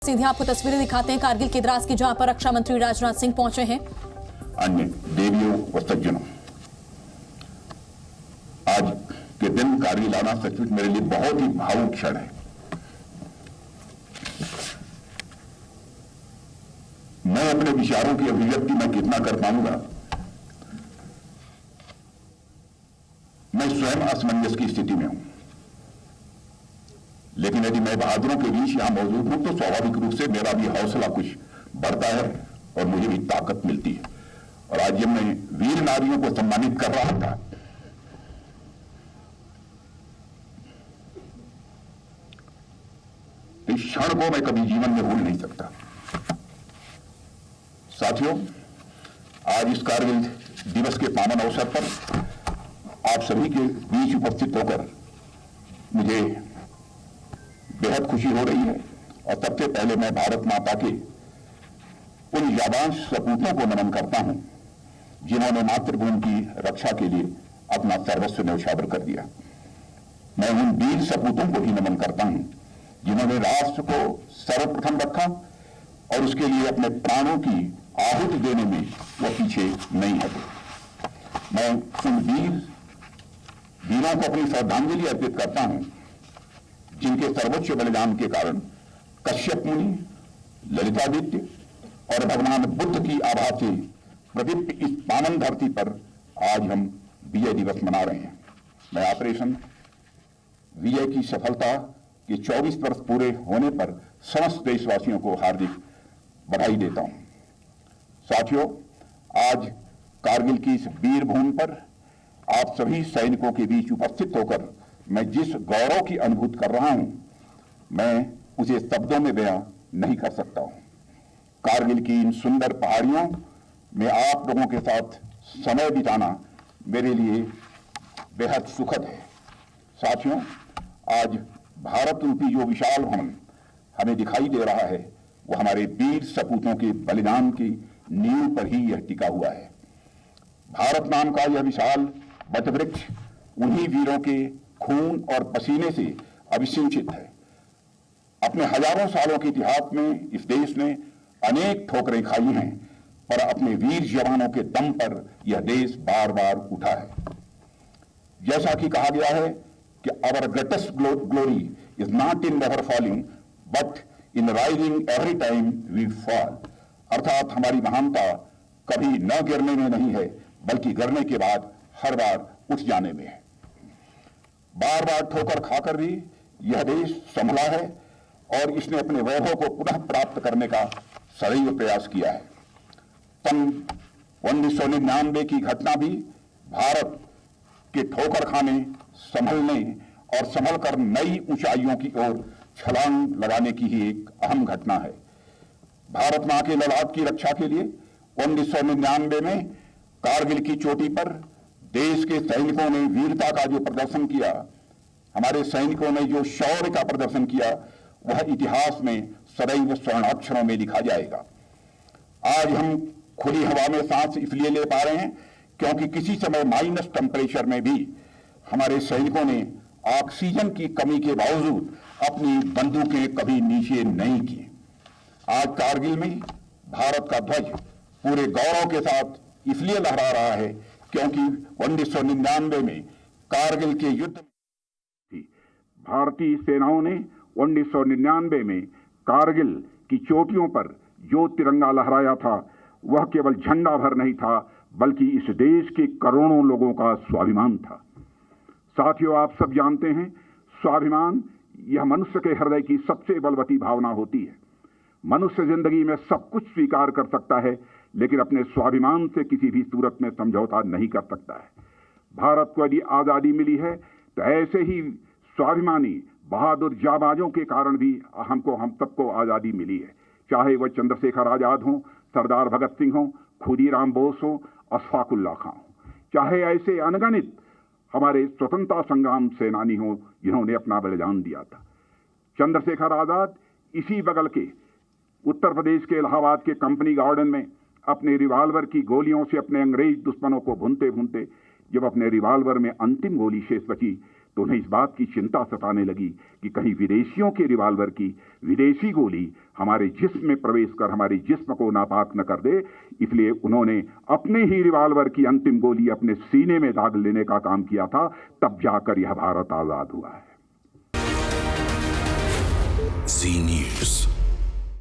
सीधे आपको तस्वीरें दिखाते हैं कारगिल के द्रास की, जहां पर रक्षा मंत्री राजनाथ सिंह पहुंचे हैं। अन्य देवियों व सज्जनों, आज के दिन कारगिल आना सचमुच मेरे लिए बहुत ही भावुक क्षण है। मैं अपने विचारों की अभिव्यक्ति मैं कितना कर पाऊंगा, मैं स्वयं असमंजस की स्थिति में हूं। लेकिन यदि मैं बहादुरों के बीच यहां मौजूद हूं तो स्वाभाविक रूप से मेरा भी हौसला कुछ बढ़ता है और मुझे भी ताकत मिलती है। और आज जब मैं वीर नारियों को सम्मानित कर रहा था, तो इस क्षण को मैं कभी जीवन में भूल नहीं सकता। साथियों, आज इस कारगिल दिवस के पावन अवसर पर आप सभी के बीच उपस्थित होकर मुझे बेहद खुशी हो रही है। और सबसे पहले मैं भारत माता के उन जाबाज सपूतों को नमन करता हूं जिन्होंने मातृभूमि की रक्षा के लिए अपना सर्वस्व न्यौछावर कर दिया। मैं उन वीर सपूतों को भी नमन करता हूं जिन्होंने राष्ट्र को सर्वप्रथम रखा और उसके लिए अपने प्राणों की आहुति देने में वो पीछे नहीं हटे। मैं उन वीरों को अपनी श्रद्धांजलि अर्पित करता हूं जिनके सर्वोच्च बलिदान के कारण कश्यप मुनि, ललितादित्य और भगवान बुद्ध की आभा से प्रदीप्त इस पावन धरती पर आज हम विजय दिवस मना रहे हैं। मैं ऑपरेशन विजय की सफलता के 24 वर्ष पूरे होने पर समस्त देशवासियों को हार्दिक बधाई देता हूं। साथियों, आज कारगिल की इस वीर भूमि पर आप सभी सैनिकों के बीच उपस्थित होकर मैं जिस गौरव की अनुभूति कर रहा हूं, मैं उसे शब्दों में बयां नहीं कर सकता हूं। कारगिल की इन सुंदर पहाड़ियों में आप लोगों के साथ समय बिताना मेरे लिए बेहद सुखद है। साथियों, आज भारत रूपी जो विशाल भवन हमें दिखाई दे रहा है, वो हमारे वीर सपूतों के बलिदान की नींव पर ही यह टिका हुआ है। भारत नाम का यह विशाल वटवृक्ष उन्हीं वीरों के खून और पसीने से अभिसिंचित है। अपने हजारों सालों के इतिहास में इस देश ने अनेक ठोकरें खाई हैं, पर अपने वीर जवानों के दम पर यह देश बार बार उठा है। जैसा कि कहा गया है कि our greatest glory is not in never falling but in rising every time we fall. अर्थात हमारी महानता कभी न गिरने में नहीं है, बल्कि गिरने के बाद हर बार उठ जाने में है। बार बार ठोकर खाकर भी यह देश संभला है और इसने अपने वैभव को पुनः प्राप्त करने का सदैव प्रयास किया है। सन 1999 की घटना भी भारत के ठोकर खाने, संभलने और संभल कर नई ऊंचाइयों की ओर छलांग लगाने की ही एक अहम घटना है। भारत मां के ललाट की रक्षा के लिए 1999 में कारगिल की चोटी पर देश के सैनिकों ने वीरता का जो प्रदर्शन किया, हमारे सैनिकों ने जो शौर्य का प्रदर्शन किया, वह इतिहास में सदैव स्वर्णाक्षरों में लिखा जाएगा। आज हम खुली हवा में सांस इसलिए ले पा रहे हैं क्योंकि किसी समय माइनस टेम्परेचर में भी हमारे सैनिकों ने ऑक्सीजन की कमी के बावजूद अपनी बंदूकें कभी नीचे नहीं की। आज कारगिल में भारत का ध्वज पूरे गौरव के साथ इसलिए लहरा रहा है क्योंकि 1999 में कारगिल के युद्ध में भारतीय सेनाओं ने 1999 में कारगिल की चोटियों पर जो तिरंगा लहराया था, वह केवल झंडा भर नहीं था, बल्कि इस देश के करोड़ों लोगों का स्वाभिमान था। साथियों, आप सब जानते हैं, स्वाभिमान यह मनुष्य के हृदय की सबसे बलवती भावना होती है। मनुष्य जिंदगी में सब कुछ स्वीकार कर सकता है, लेकिन अपने स्वाभिमान से किसी भी सूरत में समझौता नहीं कर सकता है। भारत को यदि आजादी मिली है तो ऐसे ही स्वाभिमानी बहादुर जाबाजों के कारण भी हम सबको आजादी मिली है। चाहे वह चंद्रशेखर आजाद हों, सरदार भगत सिंह हों, खुदीराम बोस हों, अशफाक उल्लाह खां हों, चाहे ऐसे अनगिनत हमारे स्वतंत्रता संग्राम सेनानी हों जिन्होंने अपना बलिदान दिया था। चंद्रशेखर आजाद इसी बगल के उत्तर प्रदेश के इलाहाबाद के कंपनी गार्डन में अपने रिवाल्वर की गोलियों से अपने अंग्रेज दुश्मनों को भूनते भूनते जब अपने रिवाल्वर में अंतिम गोली शेष बची तो उन्हें इस बात की चिंता सताने लगी कि कहीं विदेशियों के रिवाल्वर की विदेशी गोली हमारे जिस्म में प्रवेश कर हमारे जिस्म को नापाक न कर दे। इसलिए उन्होंने अपने ही रिवाल्वर की अंतिम गोली अपने सीने में दाग लेने का काम किया था। तब जाकर यह भारत आजाद हुआ है। जी न्यूज़।